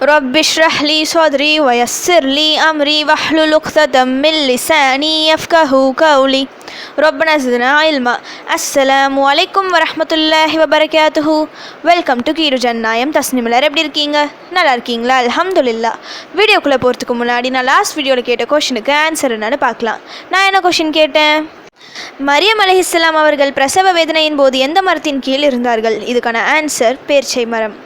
رب اشرح لي صدري ويسر لي أمري واحلل عقدة من لساني يفقهوا قولي ربنا زدنا علما. அஸ்ஸலாமு அலைக்கும் வரஹ்மத்துல்லாஹி வபரகாத்துஹு. வெல்கம் டு கீரு ஜன்னாயம். தஸ்னிமலர் எப்படி இருக்கீங்க? நல்லா இருக்கீங்களா? அல்ஹம்துலில்லாஹ். வீடியோக்குள்ளே போகிறதுக்கு முன்னாடி நான் லாஸ்ட் வீடியோவில் கேட்ட கொஷனுக்கு ஆன்சர் என்னன்னு பார்க்கலாம். நான் என்ன கொஷின் கேட்டேன்? மரியம் அலைஹிஸ்ஸலாம் அவர்கள் பிரசவ வேதனையின் போது எந்த மரத்தின் கீழ் இருந்தார்கள்? இதுக்கான ஆன்சர் பேர்ச்சை மரம்.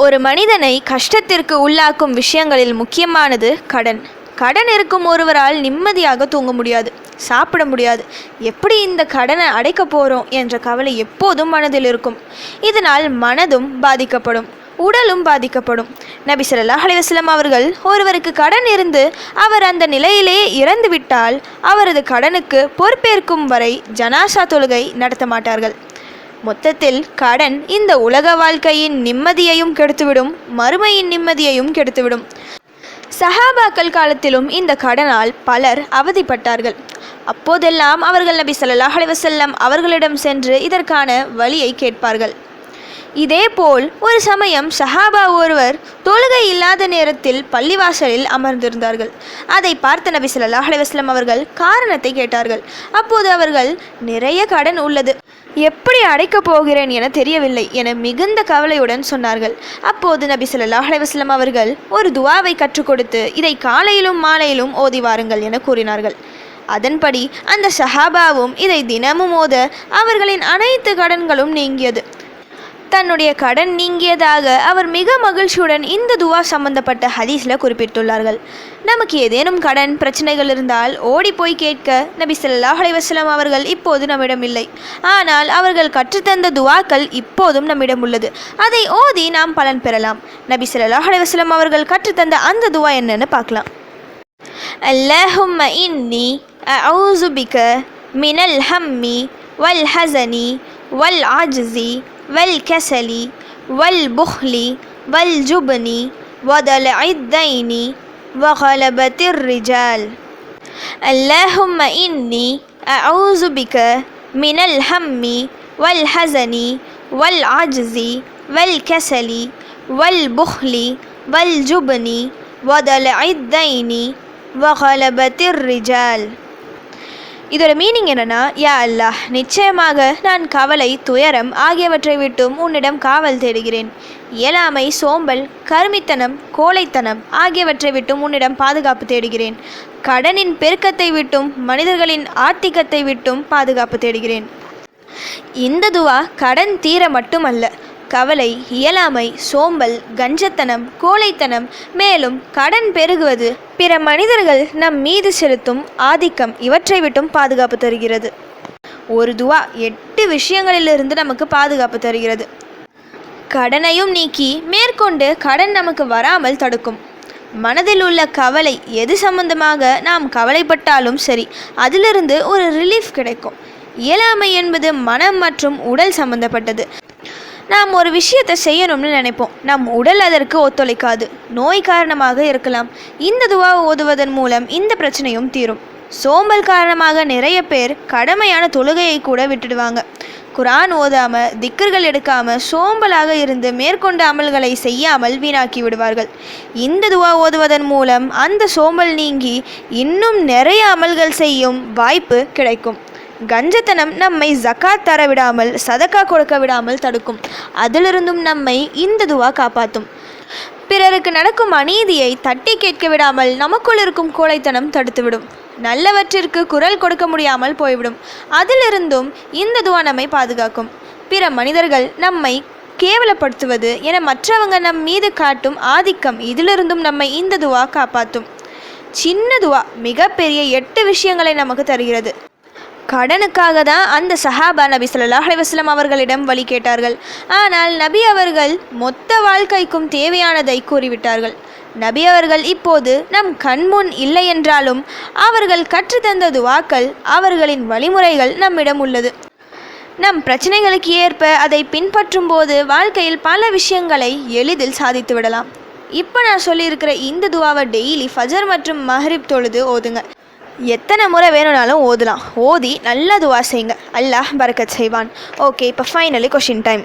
ஒரு மனிதனை கஷ்டத்திற்கு உள்ளாக்கும் விஷயங்களில் முக்கியமானது கடன். கடன் இருக்கும் ஒருவரால் நிம்மதியாக தூங்க முடியாது, சாப்பிட முடியாது. எப்படி இந்த கடனை அடைக்க போகிறோம் என்ற கவலை எப்போதும் மனதில் இருக்கும். இதனால் மனதும் பாதிக்கப்படும், உடலும் பாதிக்கப்படும். நபி ஸல்லல்லாஹு அலைஹி வஸல்லம் அவர்கள் ஒருவருக்கு கடன் இருந்து அவர் அந்த நிலையிலேயே இறந்து விட்டால் அவரது கடனுக்கு பொறுப்பேற்கும் வரை ஜனாசா தொழுகை நடத்த மாட்டார்கள். மொத்தத்தில் கடன் இந்த உலக வாழ்க்கையின் நிம்மதியையும் கெடுத்துவிடும், மறுமையின் நிம்மதியையும் கெடுத்துவிடும். சஹாபாக்கள் காலத்திலும் இந்த கடனால் பலர் அவதிப்பட்டார்கள். அப்போதெல்லாம் அவர்கள் நபி ஸல்லல்லாஹு அலைஹி வஸல்லம் அவர்களிடம் சென்று இதற்கான வழியை கேட்பார்கள். இதேபோல் ஒரு சமயம் சஹாபா ஒருவர் தொழுகை இல்லாத நேரத்தில் பள்ளிவாசலில் அமர்ந்திருந்தார்கள். அதை பார்த்த நபி ஸல்லல்லாஹு அலைஹி வஸல்லம் அவர்கள் காரணத்தை கேட்டார்கள். அப்போது அவர்கள், நிறைய கடன் உள்ளது, எப்படி அடைக்கப் போகிறேன் என தெரியவில்லை என மிகுந்த கவலையுடன் சொன்னார்கள். அப்போது நபி ஸல்லல்லாஹு அலைஹி வஸல்லம் அவர்கள் ஒரு துஆவை கற்றுக் கொடுத்து இதை காலையிலும் மாலையிலும் ஓதி வாருங்கள் என கூறினார்கள். அதன்படி அந்த சஹாபாவும் இதை தினமும் ஓத அவர்களின் அனைத்து கடன்களும் நீங்கியது. தன்னுடைய கடன் நீங்கியதாக அவர் மிக மகிழ்ச்சியுடன் இந்த துவா சம்பந்தப்பட்ட ஹதீஸில் குறிப்பிட்டுள்ளார்கள். நமக்கு ஏதேனும் கடன் பிரச்சனைகள் இருந்தால் ஓடி போய் கேட்க நபி ஸல்லல்லாஹு அலைஹி வஸல்லம் அவர்கள் இப்போது நம்மிடம் இல்லை. ஆனால் அவர்கள் கற்றுத்தந்த துவாக்கள் இப்போதும் நம்மிடம் உள்ளது. அதை ஓதி நாம் பலன் பெறலாம். நபி ஸல்லல்லாஹு அலைஹி வஸல்லம் அவர்கள் கற்றுத்தந்த அந்த துவா என்னன்னு பார்க்கலாம். அல்லாஹும்ம இன்னி அஊஸு பிக மினல் ஹம்மி வல் ஹஸனி வல் ஆஜ்ஸி والكسل والبخل والجبن وضلع الدين وغلبة الرجال. اللهم إني أعوذ بك من الهم والحزن والعجز والكسل والبخل والجبن وضلع الدين وغلبة الرجال. இதோட மீனிங் என்னன்னா, யா அல்லாஹ், நிச்சயமாக நான் கவலை, துயரம் ஆகியவற்றை விட்டும் உன்னிடம் காவல் தேடுகிறேன். இயலாமை, சோம்பல், கருமித்தனம், கோழைத்தனம் ஆகியவற்றை விட்டும் உன்னிடம் பாதுகாப்பு தேடுகிறேன். கடனின் பெருக்கத்தை விட்டும் மனிதர்களின் ஆத்திகத்தை விட்டும் பாதுகாப்பு தேடுகிறேன். இந்த துவா கடன் தீர மட்டுமல்ல, கவலை, இயலாமை, சோம்பல், கஞ்சத்தனம், கோழைத்தனம், மேலும் கடன் பெருகுவது, பிற மனிதர்கள் நம் மீது செலுத்தும் ஆதிக்கம் இவற்றை விட்டும் பாதுகாப்பு தருகிறது. ஒரு துவா 8 விஷயங்களிலிருந்து நமக்கு பாதுகாப்பு தருகிறது. கடனையும் நீக்கி மேற்கொண்டு கடன் நமக்கு வராமல் தடுக்கும். மனதில் உள்ள கவலை எது சம்பந்தமாக நாம் கவலைப்பட்டாலும் சரி, அதிலிருந்து ஒரு ரிலீஃப் கிடைக்கும். இயலாமை என்பது மனம் மற்றும் உடல் சம்பந்தப்பட்டது. நாம் ஒரு விஷயத்தை செய்யணும்னு நினைப்போம், நம் உடல் அதற்கு ஒத்துழைக்காது, நோய் காரணமாக இருக்கலாம். இந்த துவா ஓதுவதன் மூலம் இந்த பிரச்சனையும் தீரும். சோம்பல் காரணமாக நிறைய பேர் கடமையான தொழுகையை கூட விட்டுடுவாங்க. குர்ஆன் ஓதாம, திக்ர்கள் எடுக்காம, சோம்பலாக இருந்து மேற்கொண்ட அமல்களை செய்யாமல் வீணாக்கி விடுவார்கள். இந்த துவா ஓதுவதன் மூலம் அந்த சோம்பல் நீங்கி இன்னும் நிறைய அமல்கள் செய்யும் வாய்ப்பு கிடைக்கும். கஞ்சத்தனம் நம்மை ஜக்காத் தர விடாமல், சதக்கா கொடுக்க விடாமல் தடுக்கும். அதிலிருந்தும் நம்மை இந்த துவா காப்பாற்றும். பிறருக்கு நடக்கும் அநீதியை தட்டி கேட்க விடாமல் நமக்குள் இருக்கும் கோழைத்தனம் தடுத்துவிடும். நல்லவற்றிற்கு குரல் கொடுக்க முடியாமல் போய்விடும். அதிலிருந்தும் இந்த துவா நம்மை பாதுகாக்கும். பிற மனிதர்கள் நம்மை கேவலப்படுத்துவது என மற்றவங்க நம் மீது காட்டும் ஆதிக்கம், இதிலிருந்தும் நம்மை இந்த துவா காப்பாற்றும். சின்ன துவா மிகப்பெரிய 8 விஷயங்களை நமக்கு தருகிறது. கடனுக்காக தான் அந்த சஹாபா நபி ஸல்லல்லாஹு அலைஹி வஸல்லம் அவர்களிடம் வழி கேட்டார்கள். ஆனால் நபி அவர்கள் மொத்த வாழ்க்கைக்கும் தேவையானதை கூறிவிட்டார்கள். நபி அவர்கள் இப்போது நம் கண்முன் இல்லை என்றாலும் அவர்கள் கற்றுத்தந்த துவாக்கள், அவர்களின் வழிமுறைகள் நம்மிடம் உள்ளது. நம் பிரச்சனைகளுக்கு ஏற்ப அதை பின்பற்றும் போது வாழ்க்கையில் பல விஷயங்களை எளிதில் சாதித்து விடலாம். இப்போ நான் சொல்லியிருக்கிற இந்த துவாவை டெய்லி ஃபஜர் மற்றும் மஹ்ரிப் தொழுது ஓதுங்க. எத்தனை முறை வேணும்னாலும் ஓதலாம். ஓதி நல்லா துவா செய்யுங்க, அல்லாஹ் பரக்கத் செய்வான். ஓகே, இப்போ ஃபைனலி கொஷின் டைம்.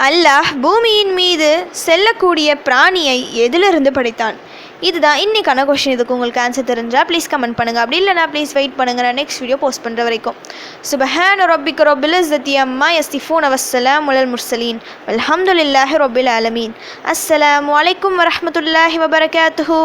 அல்லாஹ் பூமியின் மீது செல்லக்கூடிய பிராணியை எதிலிருந்து படைத்தான்? இதுதான் இன்றைக்கான கொஷின். இதுக்கு உங்களுக்கு ஆன்சர் தெரிஞ்சால் ப்ளீஸ் கமெண்ட் பண்ணுங்கள். அப்படி இல்லைனா ப்ளீஸ் வெயிட் பண்ணுங்கள், நான் நெக்ஸ்ட் வீடியோ போஸ்ட் பண்ணுற வரைக்கும். சுபஹான ரப்பிக ரப்பில் இஸ்ஸத்தி அம்மா யசிஃபூன வஸ்ஸலாமு அலல் முர்சலீன் வல்ஹம்துலில்லாஹி ரப்பில் ஆலமீன். அஸ்ஸலாமு அலைக்கும் வரஹ்மத்துல்லாஹி வபரகாத்துஹு.